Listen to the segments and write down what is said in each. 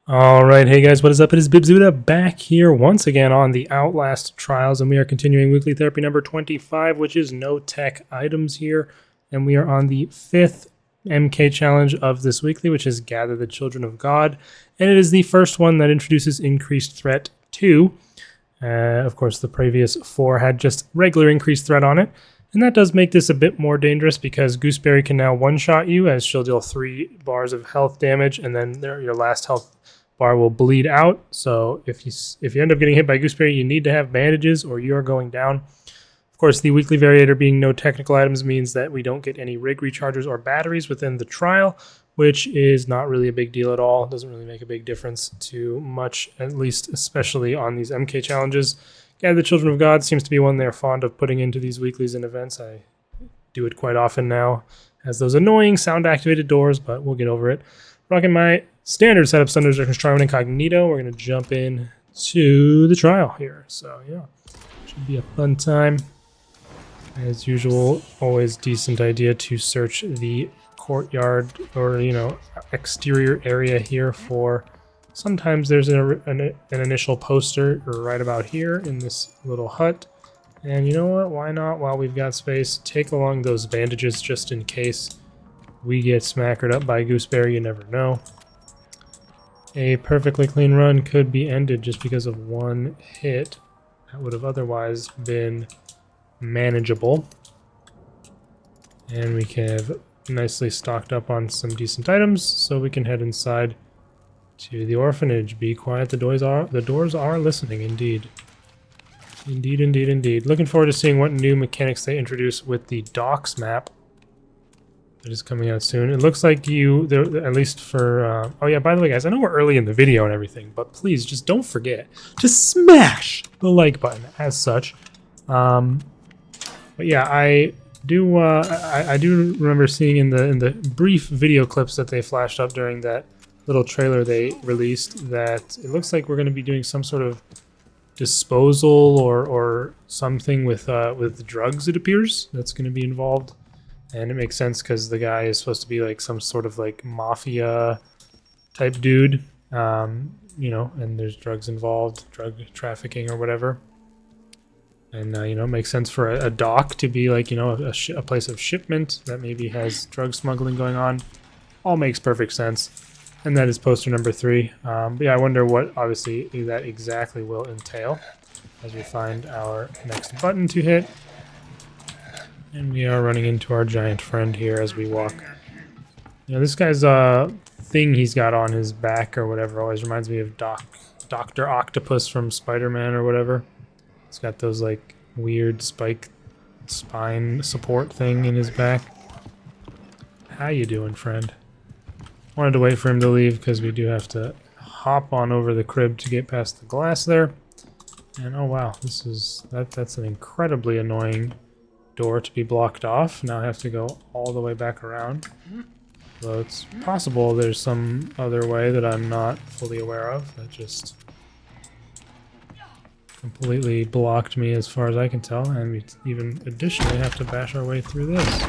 Alright, hey guys, what is up? It is Bibzuda back here once again on the Outlast trials, and we are continuing weekly therapy number 25, which is no tech items here. And we are on the 5th MK challenge of this weekly, which is Gather the Children of God. And it is the first one that introduces increased threat 2. Of course, the previous 4 had just regular increased threat on it. And that does make this a bit more dangerous because Gooseberry can now one-shot you, as she'll deal 3 bars of health damage, and then your last health bar will bleed out. So if you end up getting hit by Gooseberry, you need to have bandages or you are going down. Of course, the weekly variator being no technical items means that we don't get any rig rechargers or batteries within the trial, which is not really a big deal at all. It doesn't really make a big difference too much, at least especially on these MK challenges. Gather the Children of God seems to be one they're fond of putting into these weeklies and events. I do it quite often now. Has those annoying sound-activated doors, but we'll get over it. Rocking my standard setup, Thunder's Trial Incognito. We're going to jump in to the trial here. So, yeah, should be a fun time. As usual, always decent idea to search the courtyard or, exterior area here for... Sometimes there's an initial poster right about here in this little hut. And you know what? Why not, while we've got space, take along those bandages just in case we get smackered up by Gooseberry. You never know. A perfectly clean run could be ended just because of one hit that would have otherwise been manageable. And we can have nicely stocked up on some decent items, so we can head inside to the orphanage. Be quiet, the doors are listening, indeed. Indeed. Looking forward to seeing what new mechanics they introduce with the docks map that is coming out soon. It looks like at least for... oh yeah, by the way, guys, I know we're early in the video and everything, but please just don't forget to smash the like button as such. But yeah, I do remember seeing in the brief video clips that they flashed up during that little trailer they released that it looks like we're going to be doing some sort of disposal or something with drugs, it appears, that's going to be involved. And it makes sense because the guy is supposed to be like some sort of like mafia type dude, and there's drugs involved, drug trafficking or whatever. And, it makes sense for a dock to be like, a place of shipment that maybe has drug smuggling going on. All makes perfect sense. And that is poster number 3. But yeah, I wonder what, obviously, that exactly will entail as we find our next button to hit. And we are running into our giant friend here as we walk. This guy's thing he's got on his back or whatever always reminds me of Dr. Octopus from Spider-Man or whatever. He's got those, like, weird spike spine support thing in his back. How you doing, friend? Wanted to wait for him to leave because we do have to hop on over the crib to get past the glass there. And oh wow, that's an incredibly annoying door to be blocked off. Now I have to go all the way back around. So it's possible there's some other way that I'm not fully aware of that just completely blocked me as far as I can tell, and we even additionally have to bash our way through this.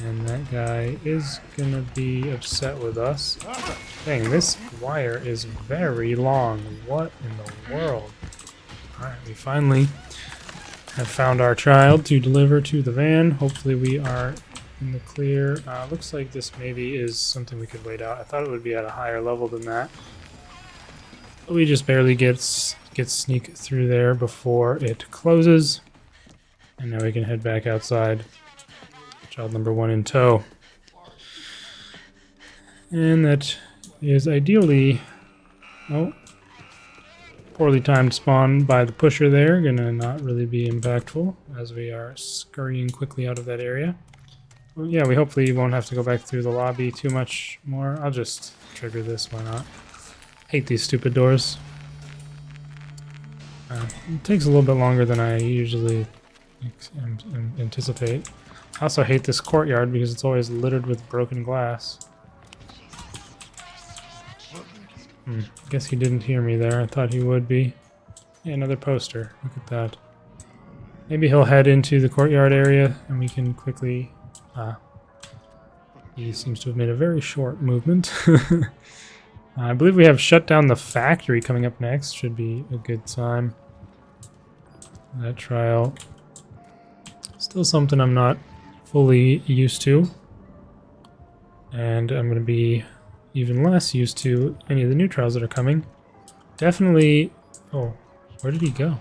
And that guy is gonna be upset with us. Dang, this wire is very long. What in the world? Alright, we finally have found our child to deliver to the van. Hopefully we are in the clear. Looks like this maybe is something we could wait out. I thought it would be at a higher level than that. But we just barely get sneak through there before it closes. And now we can head back outside. Child number 1 in tow. And that is ideally... oh, poorly timed spawn by the pusher there. Gonna not really be impactful as we are scurrying quickly out of that area. Well, yeah, we hopefully won't have to go back through the lobby too much more. I'll just trigger this, why not? Hate these stupid doors. It takes a little bit longer than I usually anticipate. I also hate this courtyard because it's always littered with broken glass. Guess he didn't hear me there. I thought he would be. Yeah, another poster. Look at that. Maybe he'll head into the courtyard area and we can quickly... he seems to have made a very short movement. I believe we have Shut Down the Factory coming up next. Should be a good time. That trial. Still something I'm not fully used to. And I'm going to be even less used to any of the new trials that are coming. Definitely... Oh, where did he go?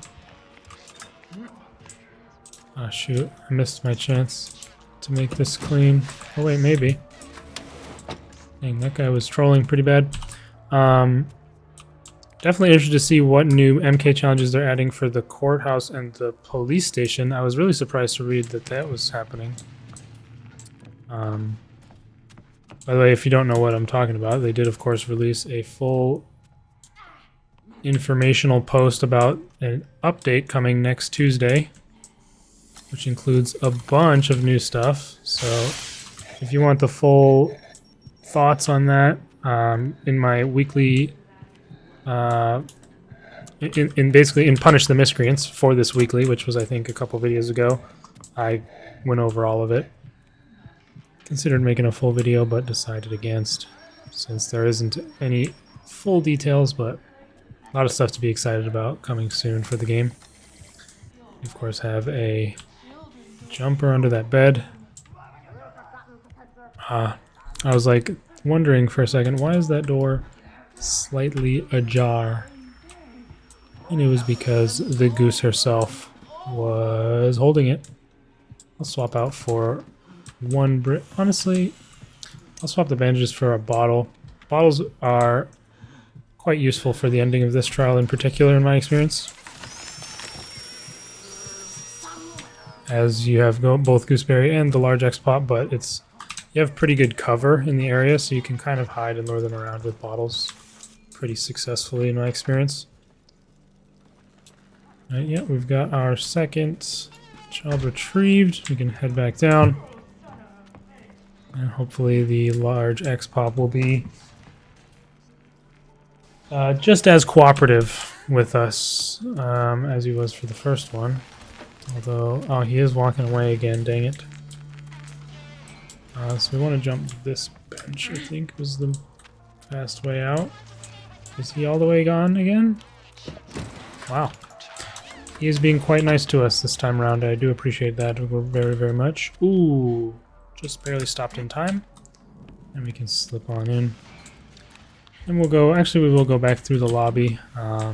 Ah, shoot. I missed my chance to make this clean. Oh, wait, maybe. Dang, that guy was trolling pretty bad. Definitely interested to see what new MK challenges they're adding for the courthouse and the police station. I was really surprised to read that that was happening. By the way, if you don't know what I'm talking about, they did, of course, release a full informational post about an update coming next Tuesday, which includes a bunch of new stuff. So if you want the full thoughts on that, in my weekly, basically in Punish the Miscreants for this weekly, which was I think a couple videos ago, I went over all of it. Considered making a full video, but decided against, since there isn't any full details, but a lot of stuff to be excited about coming soon for the game. You, of course, have a jumper under that bed. I was like wondering for a second, why is that door slightly ajar? And it was because the goose herself was holding it. I'll swap out for one brick. Honestly, I'll swap the bandages for a bottle. Bottles are quite useful for the ending of this trial in particular, in my experience. As you have both Gooseberry and the large X-Pop, but you have pretty good cover in the area, so you can kind of hide and lure them around with bottles pretty successfully, in my experience. Yeah, we've got our second child retrieved. We can head back down. And hopefully the large X-Pop will be just as cooperative with us as he was for the first one. Although, oh, he is walking away again, dang it. So we want to jump this bench, I think was the fast way out. Is he all the way gone again? Wow. He is being quite nice to us this time around. I do appreciate that very, very much. Ooh. Just barely stopped in time, and we can slip on in. And we'll go, actually we will go back through the lobby. I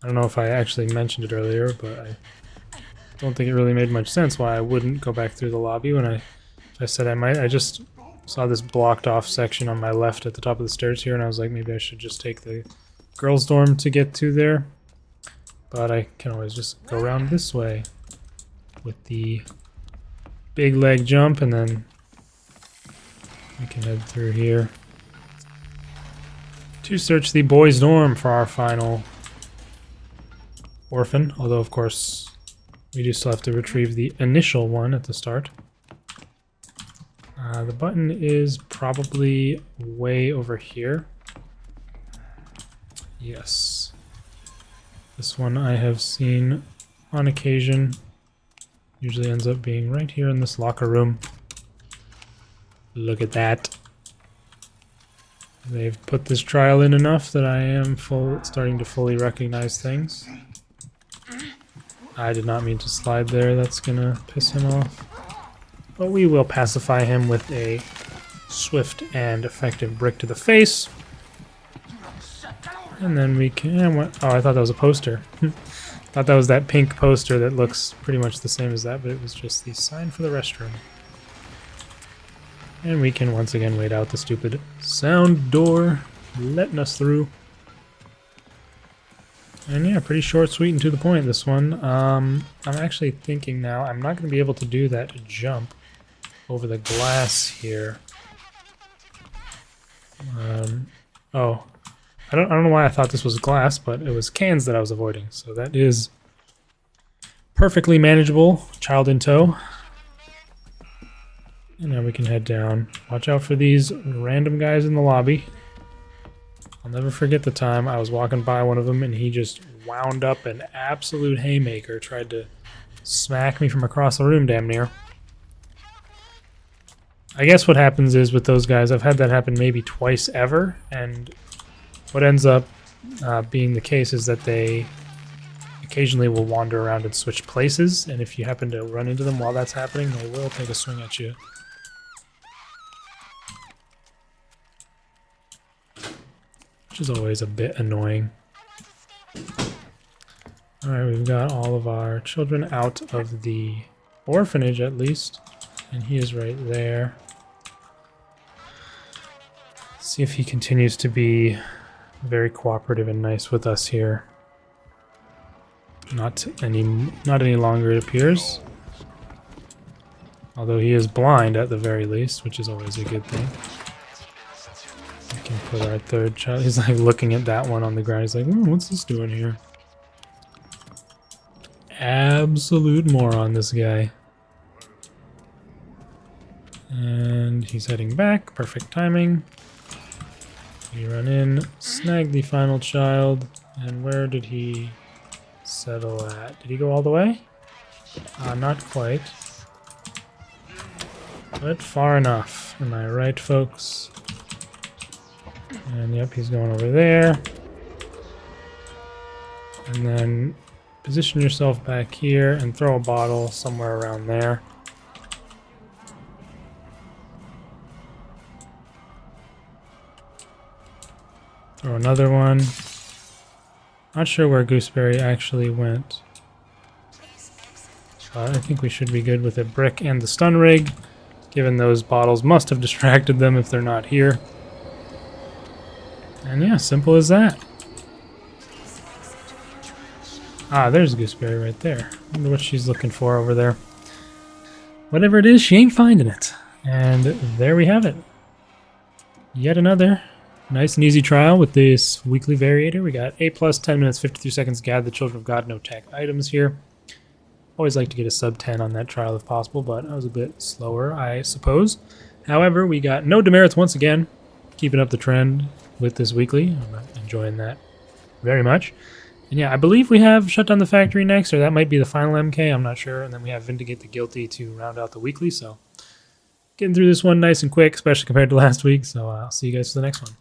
don't know if I actually mentioned it earlier, but I don't think it really made much sense why I wouldn't go back through the lobby when I said I might. I just saw this blocked off section on my left at the top of the stairs here, and I was like, maybe I should just take the girls' dorm to get to there. But I can always just go around this way with the big leg jump, and then we can head through here to search the boys' dorm for our final orphan. Although, of course, we do still have to retrieve the initial one at the start. The button is probably way over here. Yes. This one I have seen on occasion. Usually ends up being right here in this locker room. Look at that. They've put this trial in enough that I am starting to fully recognize things. I did not mean to slide there. That's gonna piss him off. But we will pacify him with a swift and effective brick to the face. And then we can... oh, I thought that was a poster. Thought that was that pink poster that looks pretty much the same as that, but it was just the sign for the restroom. And we can once again wait out the stupid sound door, letting us through. And yeah, pretty short, sweet, and to the point, this one. I'm actually thinking now, I'm not going to be able to do that jump over the glass here. Oh. I don't know why I thought this was glass, but it was cans that I was avoiding. So that is perfectly manageable. Child in tow. And now we can head down. Watch out for these random guys in the lobby. I'll never forget the time I was walking by one of them and he just wound up an absolute haymaker. Tried to smack me from across the room damn near. I guess what happens is with those guys, I've had that happen maybe twice ever, and what ends up being the case is that they occasionally will wander around and switch places, and if you happen to run into them while that's happening, they will take a swing at you. Which is always a bit annoying. Alright, we've got all of our children out of the orphanage at least, and he is right there. See if he continues to be very cooperative and nice with us here. Not any longer, it appears. Although he is blind at the very least, which is always a good thing. We can put our third child. He's like looking at that one on the ground. He's like, what's this doing here? Absolute moron, this guy. And he's heading back. Perfect timing. We run in, snag the final child, and where did he settle at? Did he go all the way? Not quite. But far enough. Am I right, folks? And yep, he's going over there. And then position yourself back here and throw a bottle somewhere around there. Throw another one. Not sure where Gooseberry actually went. I think we should be good with a brick and the stun rig, given those bottles must have distracted them if they're not here. And yeah, simple as that. There's Gooseberry right there. I wonder what she's looking for over there. Whatever it is, she ain't finding it. And there we have it. Yet another nice and easy trial with this weekly variator. We got A+, 10 minutes, 53 seconds, gather the Children of God, no tag items here. Always like to get a sub 10 on that trial if possible, but I was a bit slower, I suppose. However, we got no demerits once again, keeping up the trend with this weekly. I'm enjoying that very much. And yeah, I believe we have Shut Down the Factory next, or that might be the final MK, I'm not sure. And then we have Vindicate the Guilty to round out the weekly, so getting through this one nice and quick, especially compared to last week. So I'll see you guys for the next one.